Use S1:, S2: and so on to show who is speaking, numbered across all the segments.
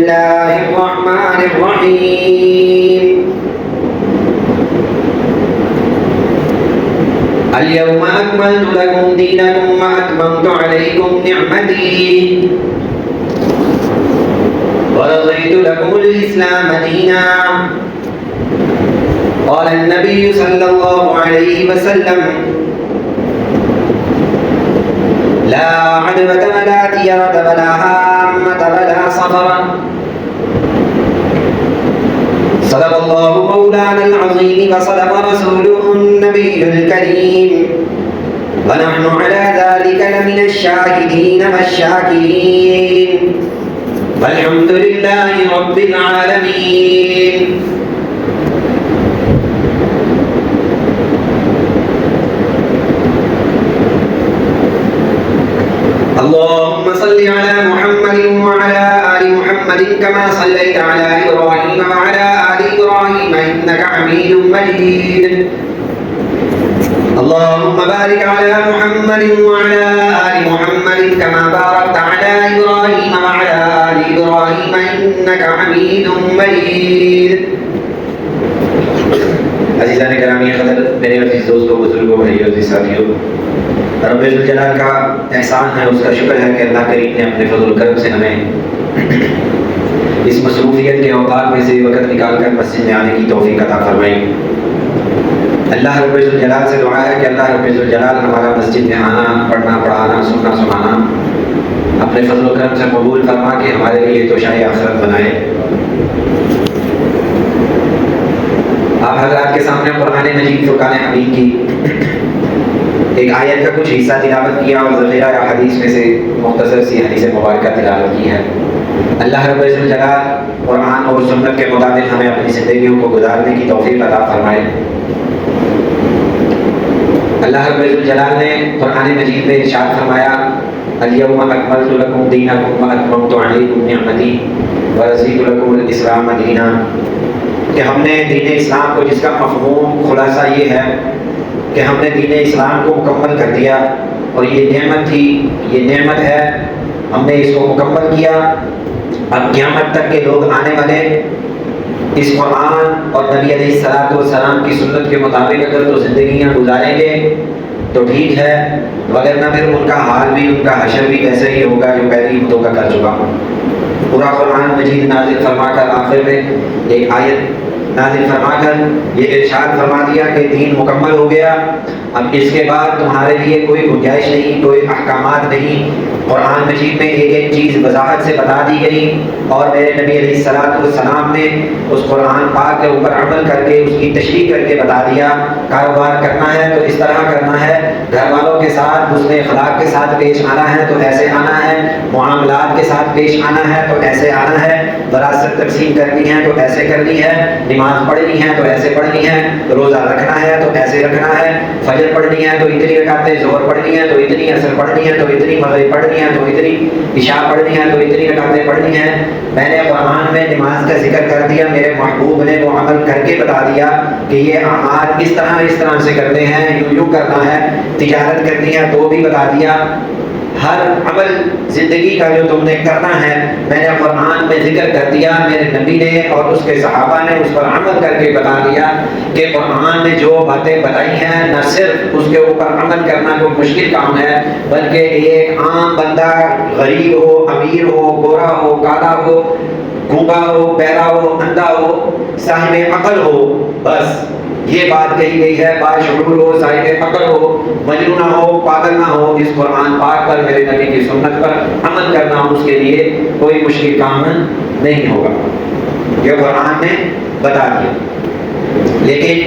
S1: الله الرحمن الرحيم اليوم أكملت لكم دينكم وأتممت عليكم نعمتي ورضيت لكم الإسلام دينا. قال النبي صلى الله عليه وسلم لا عدوة ولا تيرة ولا هامة ولا صفر. صدق الله مولانا العظيم وصدق رسوله النبي الكريم ونحن على ذلك لمن الشاهدين والشاكرين والحمد لله رب العالمين. اللهم صل على محمد وعلى آل محمد كما صليت على إبراهيم وعلى آل إبراهيم إنك حميد مجيد. اللهم بارك على محمد وعلى آل محمد كما باركت على إبراهيم وعلى آل إبراهيم إنك حميد مجيد. عزیزان گرامی قدر، میرے عزیز دوستوں، بزرگوں، بھائیوں، عزیز ساتھیوں، رب الجلال کا احسان ہے، اس کا شکر ہے کہ اللہ کریم نے اپنے فضل و کرم سے ہمیں اس مصروفیت کے اوقات میں سے وقت نکال کر مسجد میں آنے کی توفیق عطا فرمائی. اللہ رب الجلال سے دعا ہے کہ اللہ رب الجلال ہمارا مسجد میں آنا، پڑھنا، پڑھانا، سننا، سنانا اپنے فضل و کرم سے قبول فرما کے ہمارے لیے توشائے آخرت بنائے. آپ حضرات کے سامنے قرآن مجید فرقان حمید کی ایک آیت کا کچھ حصہ تلاوت کیا اور ذخیرہ حدیث میں سے مختصر سی حدیث مبارکہ تلاوت کی ہے. اللہ رب الجلال قرآن اور سنت کے مطابق ہمیں اپنی زندگیوں کو گزارنے کی توفیق عطا فرمائے. اللہ رب الجلال نے قرآن مجید میں ارشاد فرمایا الیوم اکملت لکم دینکم واتممت علیکم نعمتی ورضیت لکم الاسلام دینا، کہ ہم نے دین اسلام کو، جس کا مفہوم خلاصہ یہ ہے کہ ہم نے دین اسلام کو مکمل کر دیا، اور یہ نعمت تھی، یہ نعمت ہے، ہم نے اس کو مکمل کیا. اب قیامت تک کے لوگ آنے والے اس قرآن اور نبی علیہ السلام کی سنت کے مطابق اگر تو زندگیاں گزاریں گے تو ٹھیک ہے، وگرنہ پھر ان کا حال بھی، ان کا حشر بھی ایسے ہی ہوگا جو پہلے ہی کا کر چکا ہوں. پورا قرآن مجید نازل فرما کر آخر میں ایک آیت نازل فرما کر یہ ارشاد فرما دیا کہ دین مکمل ہو گیا، اب اس کے بعد تمہارے لیے کوئی گنجائش نہیں، کوئی احکامات نہیں. قرآن مجید میں ایک ایک چیز وضاحت سے بتا دی گئی، اور میرے نبی علیہ السلام نے اس قرآن پاک کے اوپر عمل کر کے اس کی تشریح کر کے بتا دیا. کاروبار کرنا ہے تو اس طرح کرنا ہے، گھر والوں کے ساتھ حسن اخلاق کے ساتھ پیش آنا ہے تو ایسے آنا ہے، معاملات کے ساتھ پیش آنا ہے تو ایسے آنا ہے، وراثت تقسیم کرنی ہے تو ایسے کرنی ہے، نماز پڑھنی ہے تو ایسے پڑھنی ہے، روزہ رکھنا ہے تو ایسے رکھنا ہے، فجر پڑھنی ہے تو اتنی رکعتیں، ظہر پڑھنی ہے تو اتنی، عصر پڑھنی ہے تو اتنی، مغرب پڑھنی ہے تو اتنی، عشاء پڑھنی ہے تو اتنی رکعتیں پڑھنی ہیں. میں نے قرآن میں نماز کا ذکر کر دیا، میرے محبوب نے وہ عمل کر کے بتا دیا کہ یہ اعمال اس طرح سے کرتے ہیں، یوں کرنا ہے. تجارت کرنی ہے تو بھی بتا دیا. ہر عمل زندگی کا جو تم نے کرنا ہے میں نے قرآن میں ذکر کر دیا، میرے نبی نے اور اس کے صحابہ نے اس پر عمل کر کے بتا دیا کہ قرآن نے جو باتیں بتائی ہیں نہ صرف اس کے اوپر عمل کرنا کوئی مشکل کام ہے، بلکہ ایک عام بندہ، غریب ہو، امیر ہو، گورا ہو، کالا ہو، گونگا ہو، بہرا ہو، اندھا ہو، صاحب عقل ہو، بس یہ بات کہی گئی ہے. باشعور ہو، صاحب عقل ہو، مجنون ہو، پاگل نہ ہو، اس قرآن پاک پر، میرے نبی کی سنت پر عمل کرنا اس کے لیے کوئی مشکل کام نہیں ہوگا. یہ قرآن نے بتا دیا. لیکن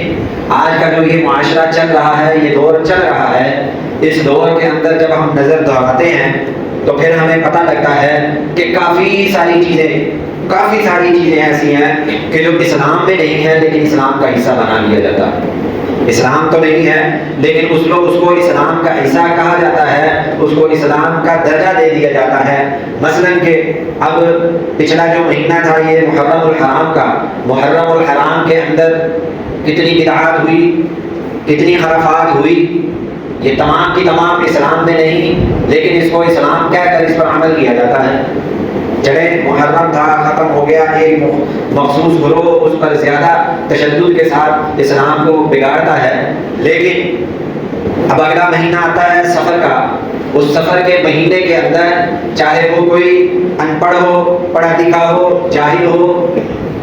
S1: آج کا جو یہ معاشرہ چل رہا ہے، یہ دور چل رہا ہے، اس دور کے اندر جب ہم نظر دوڑاتے ہیں تو پھر ہمیں پتہ لگتا ہے کہ کافی ساری چیزیں ایسی ہیں کہ جو اسلام میں نہیں ہے لیکن اسلام کا حصہ بنا لیا جاتا ہے. اسلام تو نہیں ہے لیکن اس کو اسلام کا حصہ کہا جاتا ہے، اس کو اسلام کا درجہ دے دیا جاتا ہے. مثلا کہ اب پچھلا جو مہینہ تھا یہ محرم الحرام کا، محرم الحرام کے اندر کتنی بدعات ہوئی، کتنی خرافات ہوئی، یہ تمام کی تمام اسلام میں نہیں، لیکن اس کو اسلام کہہ کر اس پر عمل کیا جاتا ہے. چلے محرم تھا، ختم ہو مخصوص گروہ اس پر زیادہ تشدد کے ساتھ اسلام کو بگاڑتا ہے. لیکن اب اگلا مہینہ آتا ہے سفر کا. اس سفر کے مہینے کے اندر چاہے وہ کوئی ان پڑھ ہو, پڑھا لکھا ہو, جاہل ہو,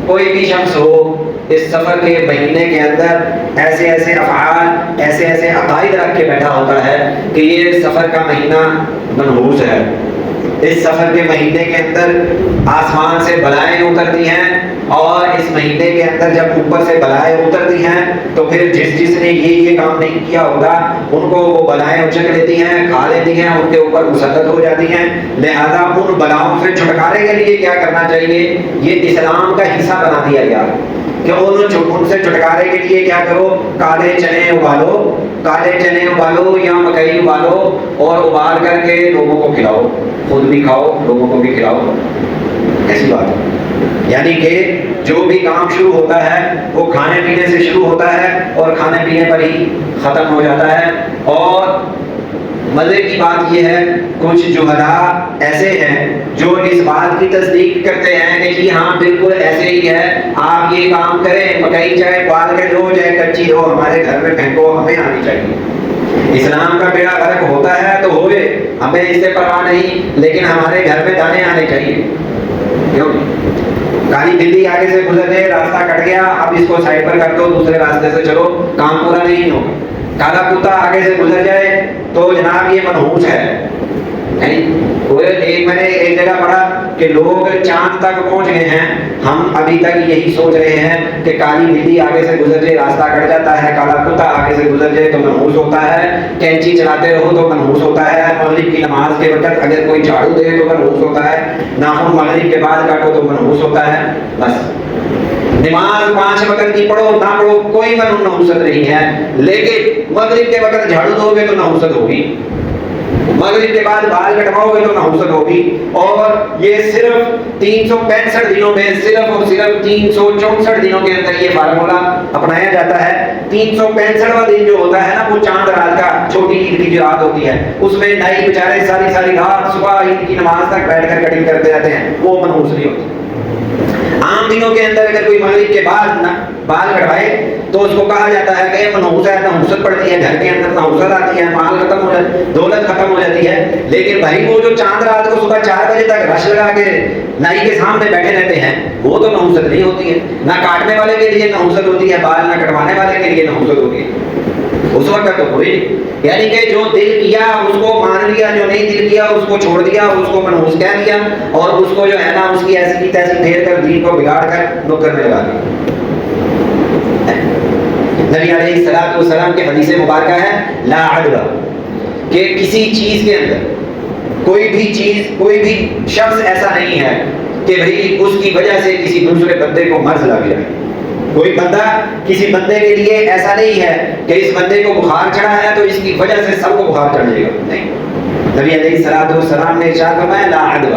S1: کوئی بھی شخص ہو, اس سفر کے مہینے کے اندر ایسے ایسے افعال, ایسے ایسے عقائد رکھ کے بیٹھا ہوتا ہے کہ یہ سفر کا مہینہ منحوس ہے. اس سفر کے مہینے کے اندر آسمان سے بلائیں اترتی ہیں, اور اس مہینے کے اندر جب اوپر سے بلائیں اترتی ہیں تو پھر جس نے یہ کام نہیں کیا ہوگا ان کو وہ بلائیں اچک لیتی ہیں, کھا لیتی ہیں, ان کے اوپر مسلط ہو جاتی ہیں. لہذا ان بلاؤں سے چھٹکارے کے لیے کیا کرنا چاہیے, یہ اسلام کا حصہ بنا دیا گیا کہ ان سے چھٹکارے کے لیے کیا کرو, کالے چنے ابالو, کالے چنے ابالو یا مکئی ابالو, اور ابال کر کے لوگوں کو کھلاؤ, خود بھی کھاؤ, لوگوں کو بھی کھلاؤ. ایسی بات ہے. یعنی کہ جو بھی کام شروع ہوتا ہے وہ کھانے پینے سے شروع ہوتا ہے اور کھانے پینے پر ہی ختم ہو جاتا ہے. اور مزے کی بات یہ ہے, کچھ جہلا ایسے ہیں جو اس بات کی تصدیق کرتے ہیں کہ جی ہاں بالکل ایسے ہی ہے, آپ یہ کام کریں, مکئی چاہے ابال کے دو چاہے کچی ہو, ہمارے گھر میں پھینکو, ہمیں آنی چاہیے. اسلام کا بیڑا غرق ہوتا ہے تو ہوئے, ہمیں اس سے پرواہ نہیں, لیکن ہمارے گھر میں دانے آنے چاہیے. کیوں؟ کالی بلی آگے سے گزر گئے, راستہ کٹ گیا, اب اس کو سائڈ پر کر دو, دوسرے راستے سے چلو, کام پورا نہیں ہوگا. کالا کتا آگے سے گزر جائے تو جناب یہ منحوس ہے. میں نے ایک جگہ پڑھا کہ لوگ چاند تک پہنچ گئے ہیں, ہم ابھی تک یہی سوچ رہے ہیں کہ کالی بلی آگے سے گزر جائے راستہ کٹ جاتا ہے, کالا کتا آگے سے گزر جائے تو منحوس ہوتا ہے, کینچی چلاتے رہو تو منحوس ہوتا ہے, مغرب کی نماز کے وقت اگر کوئی جھاڑو دے تو منحوس ہوتا ہے, ناخن مغرب کے بعد کاٹو تو منحوس ہوتا ہے. بس نماز 5 وقت کی پڑھو نہ پڑھو کوئی منحوست نہیں ہے, لیکن مغرب کے وقت جھاڑو دو گے تو نحوست ہوگی, مغرب کے بعد بال کٹواؤ گے تو نحوست ہوگی. اور یہ صرف 365 دنوں میں, صرف اور صرف 364 دنوں کے اندر یہ فارمولا اپنایا جاتا ہے. 365واں دن جو ہوتا ہے نا, وہ چاند رات کا, چھوٹی عید کی جو رات ہوتی ہے, اس میں نائی بیچارے ساری رات صبح عید کی نماز تک بیٹھ کر کٹنگ کرتے رہتے ہیں, وہ منحوس نہیں ہوتی. عام دنوں کے اندر اگر کوئی مغرب کے بعد بال کٹوائے تو اس کو کہا جاتا ہے کہ منحوس ہے, نحوست پڑتی ہے, گھر کے اندر نحوست آتی ہے, مال ختم ہو جاتی ہے, دولت ختم ہو جاتی ہے. لیکن بھائی وہ جو چاند رات کو صبح 4 بجے تک رش لگا کے نائی کے سامنے بیٹھے رہتے ہیں, وہ تو نحوست نہیں ہوتی ہے. نہ کاٹنے والے کے لیے نحوست ہوتی ہے بال, نہ کٹوانے والے کے لیے نحوست ہوتی ہے. اس وقت تو کوئی نہیں. یعنی کہ جو دل کیا اس کو مان لیا, جو نہیں دل کیا اس کو چھوڑ دیا, اس کو منحوس کہہ دیا, اور اس کو جو ہے نا اس کی ایسی کی تیسی پھیر کر دین کو بگاڑ کر نوکر میں لگا دیا. نبی علیہ الصلوۃ والسلام کے حدیث مبارکہ ہے لا عدل, کہ کسی چیز کے اندر کوئی بھی چیز, کوئی بھی شخص ایسا نہیں ہے کہ بھئی اس کی وجہ سے کسی دوسرے بندے کو مرض لگ جائے. کوئی بندہ کسی بندے کے لیے ایسا نہیں ہے کہ اس بندے کو بخار چڑھا ہے تو اس کی وجہ سے سب کو بخار چڑھ جائے گا. نہیں, نبی علیہ الصلوۃ والسلام نے ارشاد فرمایا لا عدل,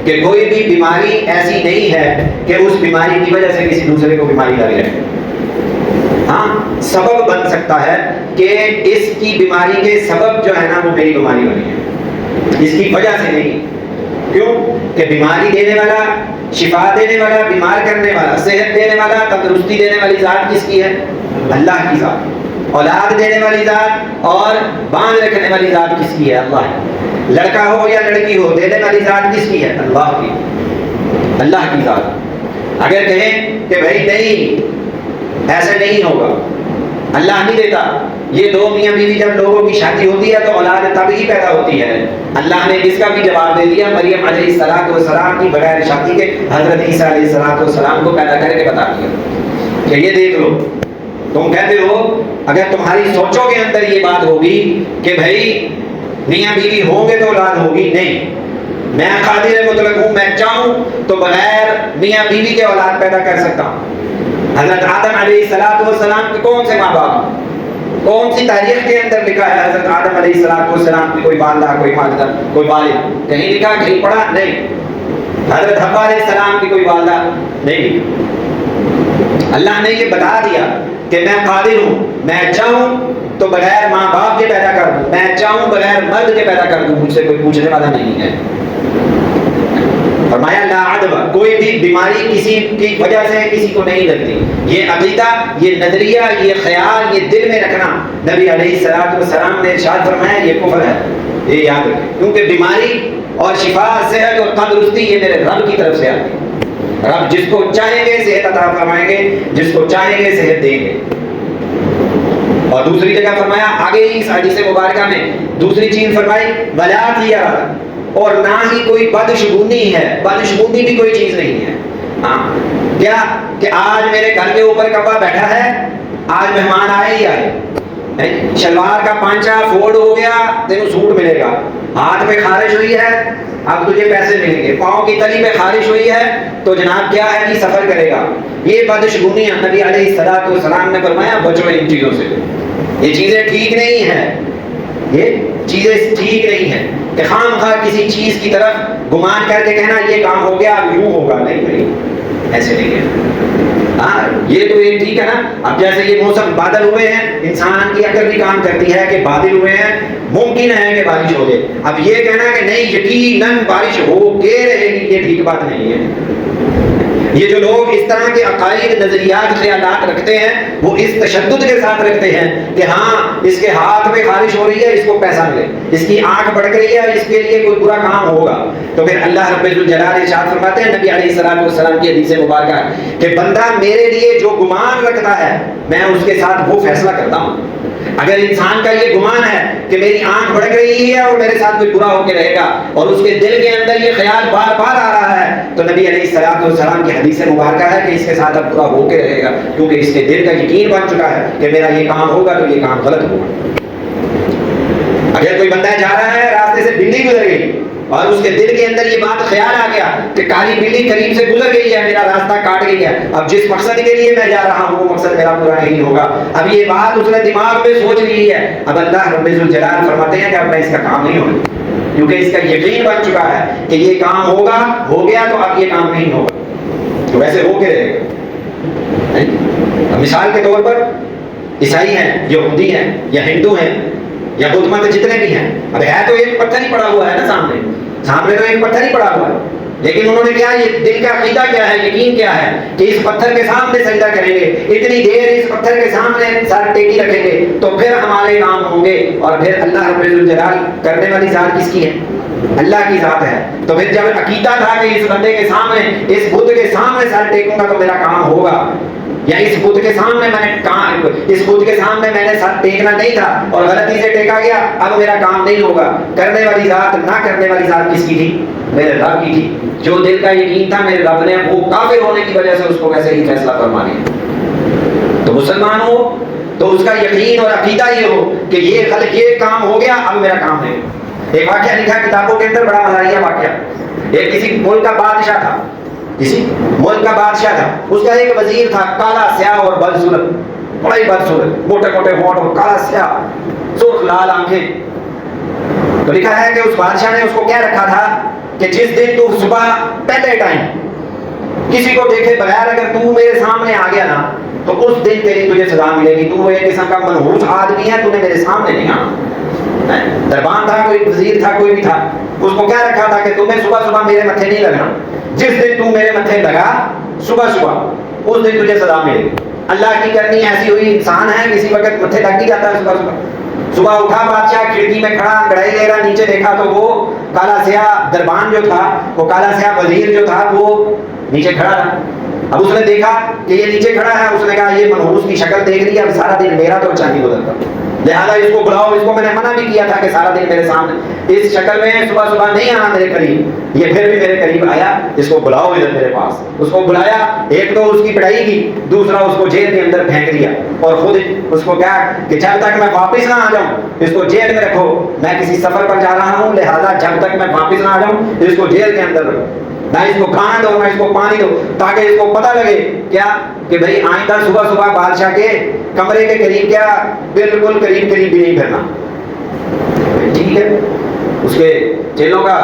S1: کہ کوئی بھی بیماری ایسی نہیں ہے کہ اس بیماری کی وجہ سے کسی دوسرے کو بیماری لگ جائے. ہاں سبب بن سکتا ہے کہ اس کی بیماری کے سبب جو ہے نا وہ میری بیماری بنی ہے, اس کی وجہ سے نہیں. کیوں کہ بیماری دینے والا, شفا دینے والا, بیمار کرنے والا, صحت دینے والا, تندرستی دینے والی ذات کس کی ہے؟ اللہ کی ذات. اولاد دینے والی ذات اور باندھ رکھنے والی ذات کس کی ہے؟ اللہ ہے. لڑکا ہو یا لڑکی ہو, دینے والی ذات کس کی ہے؟ اللہ کی, اللہ کی ذات. اگر کہیں کہ بھائی نہیں ایسے نہیں ہوگا, اللہ نہیں دیتا, یہ دو میاں بیوی جب لوگوں کی شادی ہوتی ہے تو اولاد تب ہی پیدا ہوتی ہے. اللہ نے اس کا بھی جواب دے دیا, مریم علیہ الصلوۃ والسلام کی بغیر شادی کے حضرت عیسیٰ علیہ الصلوۃ والسلام کو پیدا کر کے بتا دیا کہ یہ دیکھ لو. تم کہتے ہو اگر تمہاری سوچوں کے اندر یہ بات ہوگی کہ بھائی میاں بیوی ہوں گے تو اولاد ہوگی, نہیں, میں قادر مطلق ہوں, میں چاہوں تو بغیر میاں بیوی کے اولاد پیدا کر سکتا ہوں. حضرت آدم علیہ الصلوۃ والسلام کے کون سے ماں باپ, کون سی تاریخ کے اندر لکھا ہے حضرت آدم علیہ الصلوۃ والسلام کی کوئی والدہ, کوئی والدہ, کوئی والد کہیں لکھا, کہیں پڑھا؟ نہیں. حضرت حوا علیہ السلام کی کوئی والدہ نہیں. اللہ نے یہ بتا دیا کہ میں قادر ہوں, میں چاہوں تو بغیر ماں باپ کے پیدا کر دوں, میں چاہوں بغیر مرد کے پیدا کر دوں, مجھ سے کوئی پوچھنے والا نہیں ہے. فرمایا لا عدوہ، کوئی بھی بیماری کسی کی وجہ سے کسی کو نہیں لگتی. یہ عقیدہ، یہ نظریہ، یہ خیال، یہ دل میں رکھنا، نبی علیہ الصلوۃ والسلام نے ارشاد فرمایا یہ کفر ہے. یہ یاد رکھیں، کیونکہ بیماری اور شفا، صحت اور تندرستی یہ میرے رب کی طرف سے آتی ہے. رب جس کو چاہیں گے صحت عطا فرمائیں گے، جس کو چاہیں گے صحت دیں گے. اور دوسری جگہ فرمایا آگے ہی اس حدیث مبارکہ میں دوسری چیز فرمائی ولا طیرہ، اور نہ ہی کوئی بدشگونی ہے. بدشگونی بھی کوئی چیز نہیں ہے. ہاں کیا کہ آج میرے گھر کے اوپر کبا بیٹھا ہے، آج مہمان آئے ہی آئے، شلوار کا پانچا فولڈ ہو گیا تینوں سوٹ ملے گا، ہاتھ پہ خارش ہوئی ہے اب تجھے پیسے ملیں گے، پاؤں کی تلی پہ خارش ہوئی ہے تو جناب کیا ہے کہ سفر کرے گا. یہ بدشگونیاں نبی علیہ الصلوۃ والسلام نے فرمایا بچو ان چیزوں سے. یہ چیزیں ٹھیک نہیں ہیں، یہ چیزیں ٹھیک نہیں ہیں کہ خام خواہ کسی چیز کی طرف گمان کر کے کہنا یہ کام ہو گیا اب یوں ہوگا. نہیں بھائی ایسے نہیں ہے. ہاں یہ تو یہ ٹھیک ہے نا. اب جیسے یہ موسم بادل ہوئے ہیں، انسان کی عقل بھی کام کرتی ہے کہ بادل ہوئے ہیں ممکن ہے کہ بارش ہو جائے. اب یہ کہنا کہ نہیں یقیناً بارش ہو کے رہے گی، یہ ٹھیک بات نہیں ہے. یہ جو لوگ اس طرح کے عقائد، نظریات، خیالات رکھتے ہیں وہ اس تشدد کے ساتھ رکھتے ہیں کہ ہاں اس کے ہاتھ میں خارش ہو رہی ہے اس کو پیسہ ملے، اس کی آنکھ بڑک رہی ہے اس کے لیے کوئی برا کام ہوگا. تو پھر اللہ رب الجلال ارشاد فرماتے ہیں نبی علیہ الصلوۃ والسلام کی حدیث مبارکہ کہ بندہ میرے لیے جو گمان رکھتا ہے میں اس کے ساتھ وہ فیصلہ کرتا ہوں. اگر انسان کا یہ گمان ہے کہ میری آنکھ بھڑک رہی ہے اور میرے ساتھ کوئی برا ہو کے رہے گا اور اس کے دل کے اندر یہ خیال بار بار آ رہا ہے تو نبی علیہ الصلوۃ والسلام کی حدیث مبارکہ ہے کہ اس کے ساتھ اب برا ہو کے رہے گا، کیونکہ اس کے دل کا یقین بن چکا ہے کہ میرا یہ کام ہوگا تو یہ کام غلط ہوگا. اگر کوئی بندہ جا رہا ہے راستے سے بلی گزر گئی اور اس کے دل کے اندر یہ بات خیال آ گیا کہ کالی بلی قریب سے گزر گئی ہے، میرا راستہ کاٹ گئی ہے، اب جس مقصد کے لیے میں جا رہا ہوں وہ مقصد میرا پورا نہیں ہوگا. اب یہ بات اس نے دماغ میں سوچ لی ہے. اب اللہ رب الجلال فرماتے ہیں کہ اب میں اس کا کام نہیں ہوگا، کیونکہ اس کا یقین بن چکا ہے کہ یہ کام ہوگا، ہو گیا تو اب یہ کام نہیں ہوگا، تو ویسے ہو کے رہے گا. مثال کے طور پر عیسائی ہیں، یہودی ہیں یا ہندو ہیں یا بدھ مت جتنے بھی ہیں، اب ہے تو ایک پتھر ہی پڑا ہوا ہے نا سامنے تو ایک پتھر ہی پڑا ہوا ہے، لیکن انہوں نے کیا یہ دل کا عقیدہ کیا ہے، یقین کیا ہے کہ اس پتھر کے سامنے سجدہ کریں گے، اتنی دیر اس پتھر کے سامنے سر ٹیکی رکھیں گے تو پھر ہمارے کام ہوں گے. اور پھر اللہ رب الجلال کرنے والی ذات کس کی ہے؟ اللہ کی ذات ہے. تو پھر جب عقیدہ تھا کہ اس بندے کے سامنے، اس بت کے سامنے سر ٹیکوں گا تو میرا کام ہوگا، یا اس بت کے سامنے میں نے سر ٹیکنا نہیں تھا اور غلطی سے ٹیکا گیا اب میرا کام نہیں ہوگا. کرنے والی ذات، نہ کرنے والی ذات کس کی تھی؟ میرے رب کی تھی. جو دل کا یقین تھا میرے رب نے وہ کافر ہونے کی وجہ سے اس کو ویسے ہی فیصلہ فرما دیا. تو مسلمان ہو تو اس کا یقین اور عقیدہ یہ ہو کہ یہ کام ہو گیا اب میرا کام نہیں. ایک واقعہ لکھا کتابوں کے اندر، بڑا مزاحیہ واقعہ. ایک کسی ملک کا بادشاہ تھا، اس کا ایک وزیر تھا کالا سیاہ اور بدصورت، بڑا ہی بدصورت، موٹے موٹے ہونٹ اور کالا سیاہ، سرخ لال آنکھیں. تو لکھا ہے کہ اس بادشاہ نے اس کو کہہ رکھا تھا کہ جس دن تو صبح پہلے ٹائم کسی کو دیکھے بغیر اگر تو میرے سامنے آ گیا نا تو اس دن تجھے سزا ملے گی. تو ایک قسم کا منحوس آدمی ہے، تو نے میرے سامنے نہیں آنا. دربان تھا، کوئی وزیر تھا، کوئی بھی تھا، اس کو کہہ رکھا تھا کہ تمہیں صبح صبح میرے متھے نہیں لگنا، جس دن تو میرے متھے لگا صبح اس دن تجھے سزا ملے گی. اللہ کی کرنی ایسی ہوئی، انسان ہے کسی وقت متھے لگ ہی جاتا ہے. صبح اٹھا بادشاہ کھڑکی میں کھڑا گڑائی لے رہا، نیچے دیکھا تو وہ کالا سیاہ دربان جو تھا، وہ کالا سیاہ وزیر جو تھا وہ نیچے کھڑا رہا. اب اس نے دیکھا کہ یہ نیچے کھڑا ہے، اس نے کہا یہ منحوس کی شکل دیکھ لی، اب سارا دن میرا تو اچھا نہیں گزرتا، لہٰذا اس کو بلاؤ. اس کو میں نے منع بھی کیا تھا کہ سارا دن میرے سامنے اس شکل میں صبح نہیں آنا میرے قریب، یہ پھر بھی میرے قریب آیا، اس کو بلاؤ ادھر میرے پاس. اس کو بلایا، ایک تو اس کی پڑھائی کی، دوسرا اس کو جیل کے اندر پھینک دیا اور خود اس کو کہا کہ جب تک میں واپس نہ آ جاؤں اس کو جیل میں رکھو، میں کسی سفر پر جا رہا ہوں لہٰذا جب تک میں واپس نہ آ جاؤں اس کو جیل کے اندر رکھو، نہ اس کو کھانا دو نہ اس کو پانی دو، تاکہ اس کو پتہ لگے کیا کہ بھئی آئندہ صبح بادشاہ کے کمرے کے قریب کیا بالکل قریب بھی نہیں پھرنا. ٹھیک ہے، اس کے جیلوں کا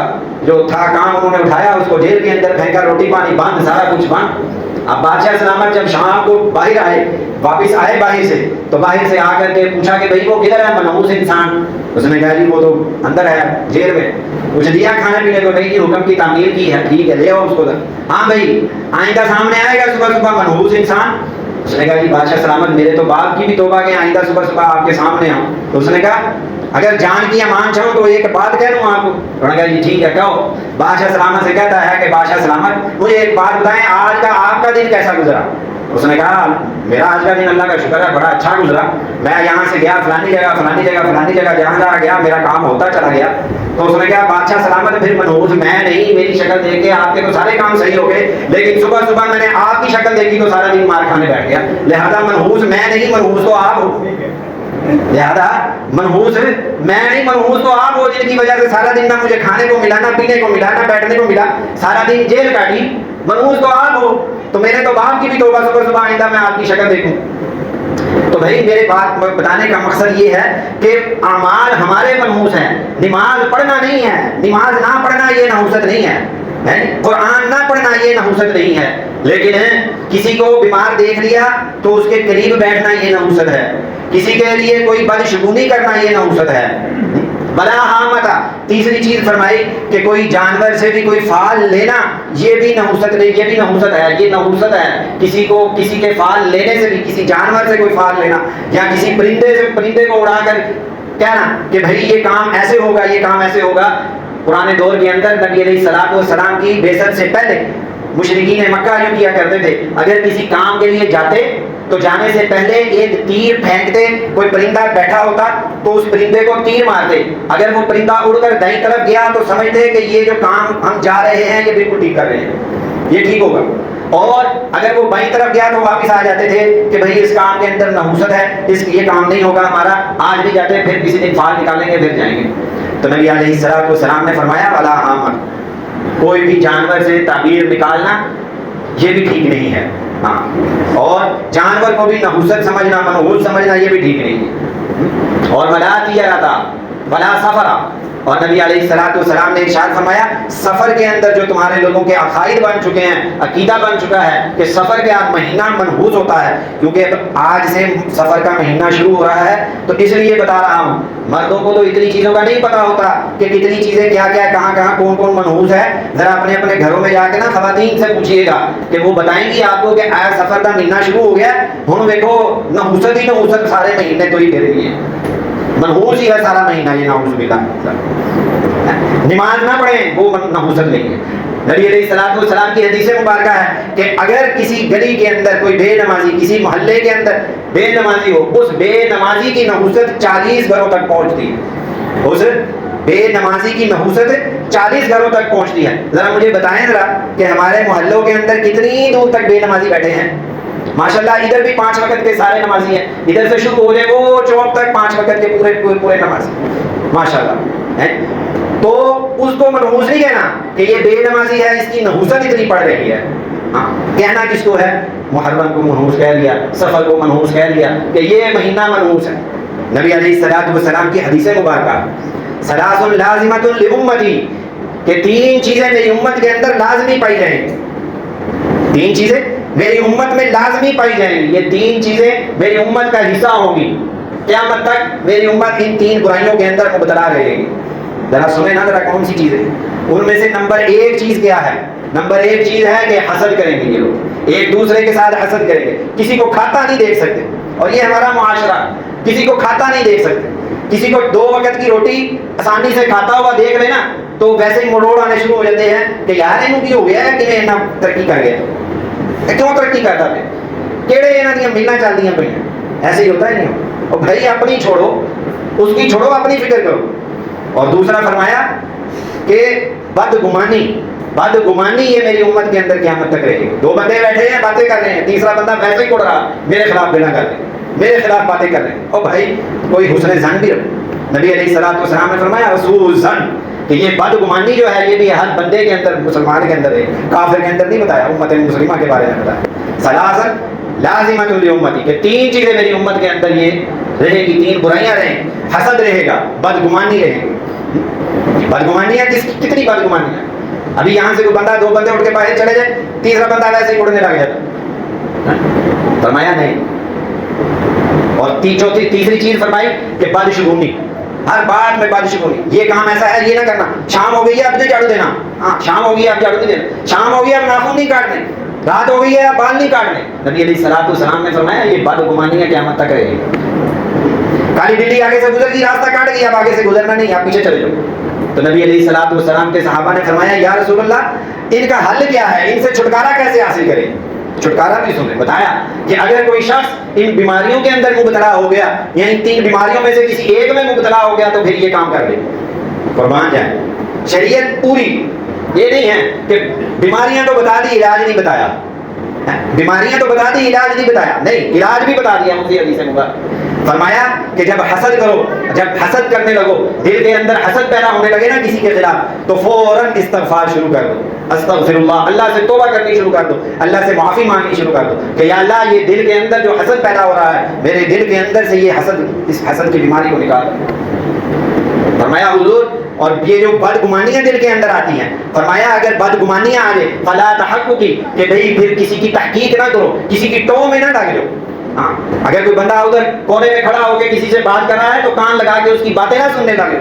S1: جو تھا کام انہوں نے اٹھایا، اس کو جیل کے اندر پھینکا، روٹی پانی بند، سارا کچھ بند. اب بادشاہ سلامت جب شام کو باہر آئے، واپس آئے باہر سے، تو باہر سے آ کر کے پوچھا کہ بھائی وہ کدھر ہے منحوس انسان؟ اس نے کہا جی وہ تو اندر ہے جیل میں۔ کچھ دیا کھانے پینے کو؟ نہیں، حکم کی تعمیر کی ہے، ٹھیک ہے لے آؤ اس کو۔ ہاں بھائی آئندہ سامنے آئے گا صبح صبح منحوس انسان؟ اس نے کہا جی بادشاہ سلامت میرے تو باپ کی بھی توبہ کہ آئندہ صبح صبح آپ کے سامنے آؤں۔ تو اس نے کہا اگر جان کی امان چاہوں تو ایک بات کہہ دوں آپ کو؟ انہوں نے کہا جی ٹھیک ہے کہو۔ بادشاہ سلامت سے کہتا ہے کہ بادشاہ سلامت مجھے ایک بات بتائیں، آج کا آپ کا دن کیسا گزرا؟ اس نے کہا میرا آج کا دن اللہ کا شکر ہے بڑا اچھا گزرا، میں یہاں سے گیا فلانی جگہ فلانی جگہ فلانی جگہ، جہاں جہاں گیا میرا کام ہوتا چلا گیا۔ تو اس نے کہا بادشاہ سلامت پھر منحوس میں نہیں، میری شکل دیکھ کے آپ کے تو سارے کام صحیح ہو گئے، لیکن صبح صبح میں نے آپ کی شکل دیکھی تو سارا دن مار کھانے بیٹھ گیا، لہذا منحوس میں نہیں، منحوس تو آپ ہو۔ لہذا منحوس میں نہیں، منحوس تو آپ ہو، جن کی وجہ سے سارا دن نہ مجھے کھانے کو ملا، نہ پینے کو ملا، نہ بیٹھنے کو ملا، سارا دن جیل کاٹی، منحوس تو آپ ہو۔ تو میرے تو باپ کی بھی توبہ صبح صبح آئندہ میں آپ کی شکل دیکھوں۔ تو بھائی میرے بات بتانے کا مقصد یہ ہے کہ اعمال ہمارے منحوس ہیں، نماز پڑھنا نہیں ہے، نماز نہ پڑھنا یہ نحوست نہیں ہے، قرآن نہ پڑھنا یہ نحوست نہیں ہے، لیکن کسی کو بیمار دیکھ لیا تو اس کے قریب بیٹھنا یہ نحوست ہے، کسی کے لیے کوئی بدشگونی کرنا یہ نحوست ہے۔ بلا حامتا تیسری چیز فرمائی کہ کوئی جانور سے بھی کوئی فال لینا یہ بھی نحوست نہیں، یہ بھی نحوست ہے، یہ نحوست ہے۔ کسی کو کسی کے فال لینے سے بھی، کسی جانور سے کوئی فال لینا، یا کسی پرندے کو اڑا کر کہنا کہ بھائی یہ کام ایسے ہوگا، یہ کام ایسے ہوگا۔ پرانے دور کے اندر نبی علیہ الصلوۃ والسلام کی بعثت سے پہلے مشرکین مکہ یوں کیا کرتے تھے، اگر کسی کام کے لیے جاتے تو جانے سے پہلے ایک تیر پھینکتے، کوئی پرندہ بیٹھا ہوتا تو اس پرندے کو تیر مارتے، اگر وہ پرندہ اڑ کر دائیں طرف گیا تو سمجھتے کہ یہ جو کام ہم جا رہے ہیں یہ بالکل ٹھیک کر رہے ہیں، یہ ٹھیک ہوگا، اور اگر وہ بائیں طرف گیا تو واپس آ جاتے تھے کہ بھائی اس کام کے اندر نحوست ہے، یہ کام نہیں ہوگا ہمارا، آج بھی جاتے پھر کسی دن فال نکالیں گے پھر جائیں گے۔ تو نبی علیہ الصلوۃ والسلام نے فرمایا ولا عامر، کوئی بھی جانور سے تعبیر نکالنا یہ بھی ٹھیک نہیں ہے، ہاں، اور جانور کو بھی نحوست سمجھنا، منحوس سمجھنا یہ بھی ٹھیک نہیں ہے۔ اور ولا تیرتا ولا سفرا، اور نبی علیہ الصلوۃ والسلام نے ارشاد فرمایا سفر کے اندر جو تمہارے لوگوں کے عقائد بن چکے ہیں، عقیدہ بن چکا ہے کہ سفر کے مہینہ منحوس ہوتا ہے، کیونکہ آج سے سفر کا مہینہ شروع ہو رہا ہے، تو اس لیے بتا رہا ہوں مردوں کو تو اتنی چیزوں کا نہیں پتا ہوتا کہ کتنی چیزیں کیا کیا کہاں کہاں کون کون منحوس ہے، ذرا اپنے اپنے گھروں میں جا کے نا خواتین سے پوچھیے گا کہ وہ بتائیں گی آپ کو کہ آج سفر کا مہینہ شروع ہو گیا، ہوں دیکھو نحوست ہی نحوست سارے مہینے تو ہی پھر گئی ہے، منحوس ہی ہے سارا مہینہ یہ، نعوذ باللہ۔ نماز نہ پڑھیں وہ نحوست نہیں ہے۔ نبی علیہ الصلوۃ والسلام کی حدیث مبارکہ ہے کہ اگر کسی گلی کے اندر کوئی بے نمازی، کسی محلے کے اندر بے نمازی ہو، اس بے نمازی کی نحوست 40 گھروں تک پہنچتی ہے، اس بے نمازی کی نحوست 40 گھروں تک پہنچتی ہے۔ ذرا مجھے بتائیں ذرا کہ ہمارے محلوں کے اندر کتنی دور تک بے نمازی بیٹھے ہیں؟ ماشاءاللہ ادھر بھی 5 وقت کے سارے نمازی ہیں، ادھر سے شروع ہو جائے وہ چوک تک 5 وقت کے پورے نمازی ماشاءاللہ ہے۔ تو اس کو منحوس نہیں کہنا کہ یہ بے نمازی ہے، اس کی نحوست اتنی پڑ رہی ہے، ہاں کہنا کس کو ہے؟ محرم کو منحوس کہہ لیا، سفر کو منحوس کہہ لیا کہ یہ مہینہ منحوس ہے۔ نبی علیہ الصلوۃ والسلام کی حدیث مبارکہ ثلاث لازمۃ لامتی کہ 3 چیزیں میری امت کے اندر لازمی پائی جائیں گی، 3 چیزیں میری امت میں لازمی پائی جائیں گی، یہ 3 چیزیں میری امت کا حصہ ہوں گی قیامت تک، میری امت ان 3 برائیوں کے اندر مبتلا رہے گی۔ ذرا سنیں نا ذرا کون سی چیزیں، ان میں سے نمبر 1 چیز کیا ہے؟ نمبر 1 چیز ہے کہ حسد کریں گے یہ لوگ، ایک دوسرے کے ساتھ حسد کریں گے، کسی کو کھاتا نہیں دیکھ سکتے، اور یہ ہمارا معاشرہ، کسی کو کھاتا نہیں دیکھ سکتے، کسی کو 2 وقت کی روٹی آسانی سے کھاتا ہوا دیکھ لینا تو ویسے ہی مروڑ آنے شروع ہو جاتے ہیں کہ یار انہوں کی ہو گیا ہے کہ اتنا ترقی کر گیا، کیوں ترقی کرتا پہ کہڑے یہاں دیا ملنا چل دیا پہ، ایسے ہی ہوتا ہے نہیں؟ اور بھائی اپنی چھوڑو، اس کی چھوڑو، اپنی فکر کرو۔ اور دوسرا فرمایا کہ بدگمانی یہ میری امت کے اندر قیامت تک رہے گی۔ 2 بندے بیٹھے ہیں باتیں کر رہے ہیں، تیسرا بندہ ویسے ہی اڑ رہا میرے خلاف بنا کر رہے، میرے خلاف باتیں کر رہے ہیں، اور بھائی کوئی حسن ظن بھی رکھو۔ نبی علیہ الصلوۃ والسلام نے فرمایا حسن ظن کہ یہ بدگمانی جو ہے یہ بھی ہر بندے کے اندر، مسلمان کے اندر ہے، کافر کے اندر نہیں بتایا، امت مسلمہ کے بارے میں بتایا۔ ثلاث لازمۃ لامتی کہ 3 چیزیں میری امت کے اندر یہ رہے گی، 3 برائیاں رہیں، حسد رہے گا، بدگمانی رہے گی۔ بدگمانیاں کتنی بدگمانیاں؟ ابھی یہاں سے کوئی بندہ 2 بندے اٹھ کے باہر چلے جائے، تیسرا بندہ ویسے ہی اڑنے لگ جاتا. فرمایا نہیں. اور تیسری چیز فرمائی کہ بدشگونی، ہر بات میں بدشگونی. یہ کام ایسا ہے، یہ نہ کرنا. شام ہو گئی ہے اب نہیں جھاڑو دینا، ہاں شام ہو گئی ہے اب جھاڑو نہیں دینا. شام ہو گئی ہے اب ناخن نہیں کاٹنے، رات ہو گئی ہے اب بال نہیں کاٹنے. نبی علیہ الصلوۃ والسلام نے فرمایا یہ بدگمانی ہے، قیامت تک رہے گی. کالی بلی آگے سے گزر گئی، راستہ کاٹ گئی، اب آگے سے گزرنا نہیں، آپ پیچھے چلے جاؤ. تو نبی علیہ الصلوۃ والسلام کے صحابہ نے فرمایا یا رسول اللہ ان کا حل کیا ہے، ان سے چھٹکارا کیسے حاصل کریں؟ چھٹکارا بھی سنیں. بتایا کہ اگر کوئی شخص ان بیماریوں کے اندر مبتلا ہو گیا یا ان 3 بیماریوں میں سے کسی ایک میں مبتلا ہو گیا تو پھر یہ کام کر لے، قربان جائے. شریعت پوری، یہ نہیں ہے کہ بیماریاں تو بتا دی علاج نہیں بتایا، بیماریاں تو بتا دی علاج نہیں بتایا، نہیں علاج بھی بتا دیا. مفتی حدیث مبارک فرمایا کہ جب حسد کرو، جب حسد کرنے لگو، دل کے اندر حسد پیدا ہونے لگے نا کسی کے خلاف، تو فوراً استغفار شروع کر دو. استغفر اللہ، اللہ سے توبہ کرنی شروع کر دو، اللہ سے معافی مانگنی شروع کر دو کہ یا اللہ یہ دل کے اندر جو حسد پیدا ہو رہا ہے، میرے دل کے اندر سے یہ حسد، اس حسد کی بیماری کو نکال. فرمایا حضور، اور یہ جو بدگمانیاں دل کے اندر آتی ہیں، فرمایا اگر بدگمانیاں آ جائے فلا تحققی، کہ بھئی پھر کسی کی تحقیق نہ کرو، کسی کی ٹو میں نہ لگ جاؤ. ہاں اگر کوئی بندہ ادھر کونے میں کھڑا ہو کے کسی سے بات کر رہا ہے تو کان لگا کے اس کی باتیں نہ سننے لگے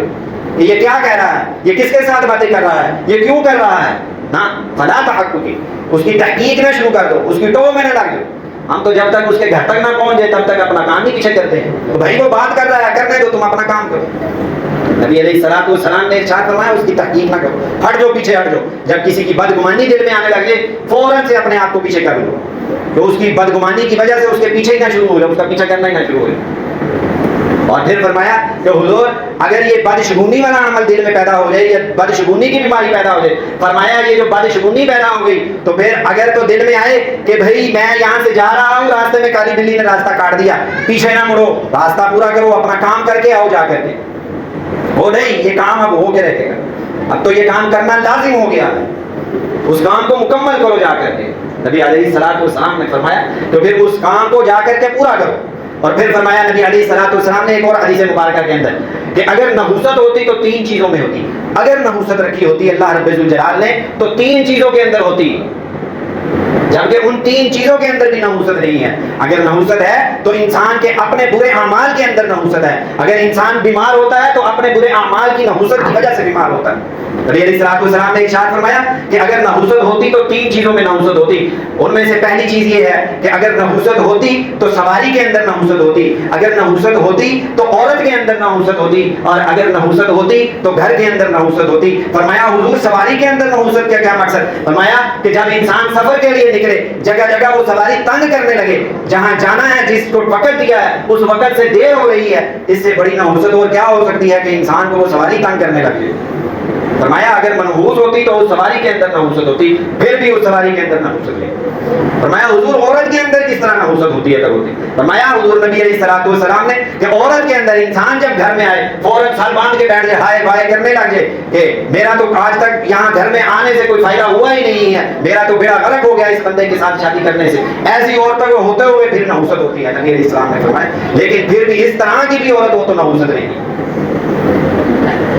S1: کہ یہ کیا کہہ رہا ہے، یہ کس کے ساتھ باتیں کر رہا ہے، یہ کیوں کر رہا ہے. نہ فلا تحققی، اس کی تحقیق نہ شروع کر دو، اس کی ٹو میں نہ لگ جاؤ. ہم تو جب تک اس کے گھر تک نہ پہنچ جائے تب تک اپنا کام نہیں پیچھے کرتے ہیں. تو بھائی وہ بات کر رہا ہے، کرنے دو، تم اپنا کام کرو. نبی علیہ الصلوۃ والسلام نے ارشاد فرمایا اس کی تحقیق نہ کرو، ہٹ جاؤ، پیچھے ہٹ جاؤ. جب کسی کی بدگمانی دل میں آنے لگے فوراً سے اپنے آپ کو پیچھے کر لو، تو اس کی بدگمانی کی وجہ سے اس کے پیچھے ہی نہ شروع ہو جائے، اس کا پیچھا کرنا ہی نہ شروع ہو جائے. اور پھر فرمایا کہ حضور اگر یہ بدشگونی والا عمل دل میں پیدا ہو جائے یا بدشگونی کی بیماری پیدا ہو جائے، فرمایا یہ جو بدشگونی پیدا ہو گئی تو پھر اگر تو دل میں آئے کہ بھئی میں یہاں سے جا رہا ہوں، راستے میں کالی بلی نے راستہ کاٹ دیا، پیچھے نہ مڑو، راستہ پورا کرو، اپنا کام کر کے آؤ جا کر کے. وہ نہیں، یہ کام اب ہو کے رہے گا، اب تو یہ کام کرنا لازم ہو گیا ہے، اس کام کو مکمل کرو جا کر کے. نبی علیہ الصلوۃ والسلام نے فرمایا تو پھر اس کام کو جا کر کے پورا کرو. اور پھر فرمایا نبی علیہ الصلوۃ والسلام نے ایک اور حدیث مبارکہ کے اندر کہ اگر نحوست ہوتی تو 3 چیزوں میں ہوتی. اگر نحوست رکھی ہوتی اللہ رب الجلال نے تو 3 چیزوں کے اندر ہوتی، جبکہ ان 3 چیزوں کے اندر بھی نحوست نہیں ہے. اگر نحوست ہے تو انسان کے اپنے برے اعمال کے اندر نحوست ہے. اگر انسان بیمار ہوتا ہے تو اپنے برے اعمال کی نحوست کی وجہ سے بیمار ہوتا ہے. نبی علیہ الصلوۃ والسلام نے ارشاد فرمایا کہ اگر نحوست ہوتی تو 3 چیزوں میں نحوست ہوتی. ان میں سے پہلی چیز یہ ہے کہ اگر نحوست ہوتی تو سواری کے اندر نحوست ہوتی، اگر نحوست ہوتی تو عورت کے اندر نحوست ہوتی، اور اگر نحوست ہوتی تو گھر کے اندر نحوست ہوتی. فرمایا حضور سواری کے اندر نحوست کا کیا مقصد؟ فرمایا کہ جب انسان سفر کے لیے نکلے، جگہ جگہ وہ سواری تنگ کرنے لگے، جہاں جانا ہے جس کو وقت دیا ہے اس وقت سے دیر ہو رہی ہے، اس سے بڑی نحوست اور کیا ہو سکتی ہے کہ انسان کو وہ سواری تنگ کرنے لگے. فرمایا اگر منحوس ہوتی تو اس سواری کے اندر نحوست ہوتی، پھر بھی اس سواری کے اندر نحوست نہیں. فرمایا حضور عورت کے اندر کس طرح نحوست ہوتی ہے؟ ہوتی. فرمایا حضور نبی علیہ الصلوۃ والسلام نے کہ عورت کے اندر انسان جب گھر میں آئے فوراً سر باندھ کے بیٹھ جائے، ہائے بائے کرنے لگ جائے کہ میرا تو آج تک یہاں گھر میں آنے سے کوئی فائدہ ہوا ہی نہیں ہے، میرا تو بیڑا غرق ہو گیا اس بندے کے ساتھ شادی کرنے سے. ایسی عورتوں کو ہوتے ہوئے پھر نحوست ہوتی ہے. نبی علیہ السلام نے فرمایا لیکن پھر بھی اس طرح کی بھی عورت ہو تو نحوست نہیں.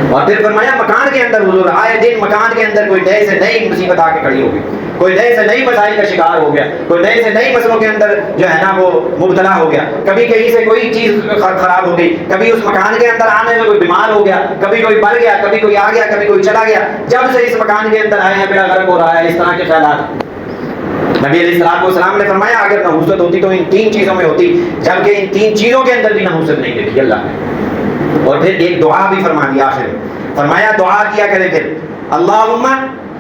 S1: اور پھر فرمایا مکان کے اندر حضور آئے دن مکان کے اندر کوئی نئے سے نئی مصیبت آ کے کھڑی ہو گئی، کوئی نئے سے نئی مسائل کا شکار ہو گیا، کوئی نئے سے نئی مسئلوں کے اندر جو ہے نا وہ مبتلا ہو گیا. کبھی کہیں سے کوئی چیز خراب ہو گئی، کبھی اس مکان کے اندر آنے میں کوئی بیمار ہو گیا، کبھی کوئی مر گیا، کبھی کوئی آ گیا، کبھی کوئی چلا گیا. جب سے اس مکان کے اندر آئے ہیں بیڑا غرق ہو رہا ہے. اس طرح کے خیالات. نبی علیہ الصلوۃ والسلام نے فرمایا اگر نحوست ہوتی تو ان 3 چیزوں میں ہوتی، جبکہ ان 3 چیزوں کے اندر بھی نحوست نہیں دیکھی اللہ نے. اور پھر ایک دعا بھی فرما دی آخر میں. فرمایا دعا کیا کرے پھر اللہم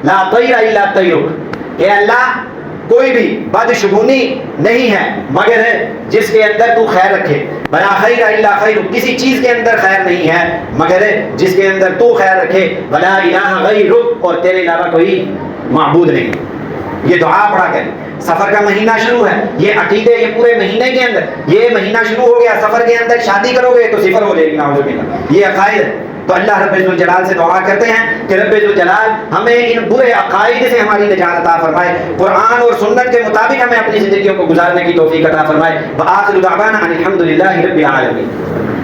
S1: لا طیر الا طیرک، کہ اللہ کوئی بھی بدشگونی نہیں ہے مگر جس کے اندر تو خیر رکھے. ولا خیر الا خیرک، کسی چیز کے اندر خیر نہیں ہے مگر جس کے اندر تو خیر رکھے. ولا الہ غیرک، اور تیرے علاوہ کوئی معبود نہیں. یہ دعا پڑھا کریں. سفر کا مہینہ شروع ہے، یہ عقیدے یہ پورے مہینے کے اندر، یہ مہینہ شروع ہو گیا، سفر کے اندر شادی کرو گے تو صفر ہو جائے گی نعوذ باللہ، یہ عقائد ہے. تو اللہ رب الجلال سے دعا کرتے ہیں کہ رب الجلال ہمیں ان برے عقائد سے ہماری نجات عطا فرمائے، قرآن اور سنت کے مطابق ہمیں اپنی زندگیوں کو گزارنے کی توفیق عطا فرمائے. وآخر دعوانا ان الحمد للہ رب العالمین.